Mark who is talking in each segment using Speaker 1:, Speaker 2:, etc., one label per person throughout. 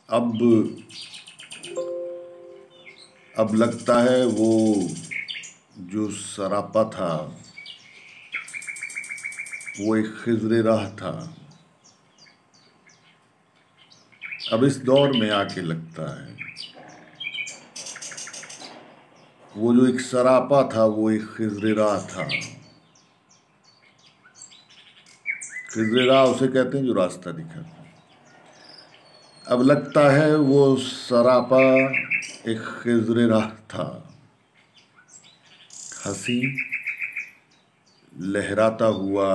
Speaker 1: اب لگتا ہے وہ جو سراپا تھا وہ ایک خضر راہ تھا. اب اس دور میں آ کے لگتا ہے وہ جو ایک سراپا تھا وہ ایک خضر راہ تھا. خضر راہ اسے کہتے ہیں جو راستہ دکھاتا. اب لگتا ہے وہ سراپا ایک خضر راہ تھا. ہنسی لہراتا ہوا،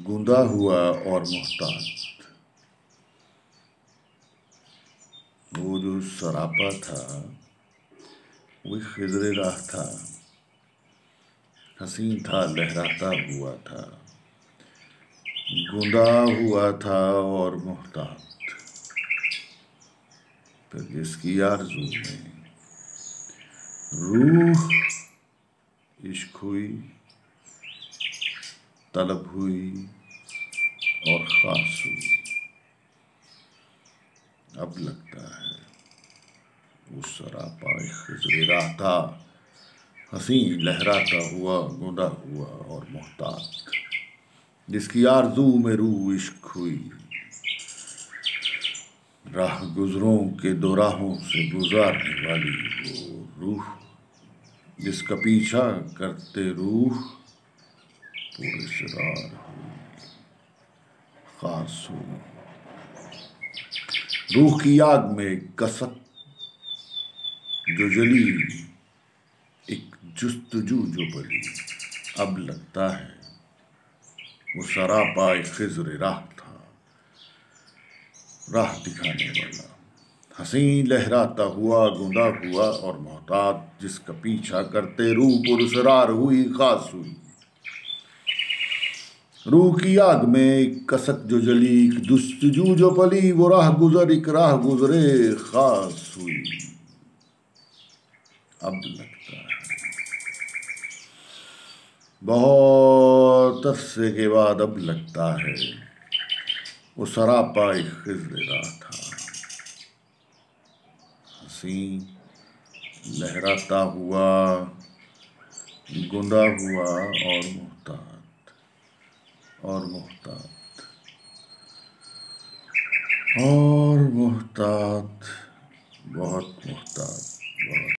Speaker 1: گوندا ہوا اور محتاط. وہ جو سراپا تھا وہ ایک خضر راہ تھا. حسین تھا، لہراتا ہوا تھا، گوندا ہوا تھا اور محتاط. پھر جس کی آرزو میں روح عشق ہوئی، طلب ہوئی اور خاص ہوئی. اب لگتا ہے وہ سراپا ایک خضر راہ تھا، حسین لہراتا ہوا، گوندا ہوا اور محتاط. جس کی آرزو میں روح عشق ہوئی، راہ گزروں کے دو راہوں سے گزارنے والی وہ روح. جس کا پیچھا کرتے روح پراسرار ہوئی، خاص ہوئی. روح کی آگ میں کسک جو جلی، ایک جستجو جو بلی. اب لگتا ہے وہ سراپا ایک خضر راہ تھا، راہ دکھانے والا. حسین لہراتا ہوا، گوندا ہوا اور محتاط. جس کا پیچھا کرتے روح پراسرار ہوئی، خاص ہوئی. روح کی آگ میں ایک کسک جو جلی، ایک جستجو جو پلی. وہ راہ گزر ایک راہ گزرے، خاص ہوئی. اب لگتا ہے بہت عرصے کے بعد اب لگتا ہے وہ سراپا ایک خضر راہ تھا، حسین لہراتا ہوا، گوندا ہوا اور محتاط اور محتاط اور محتاط، بہت محتاط.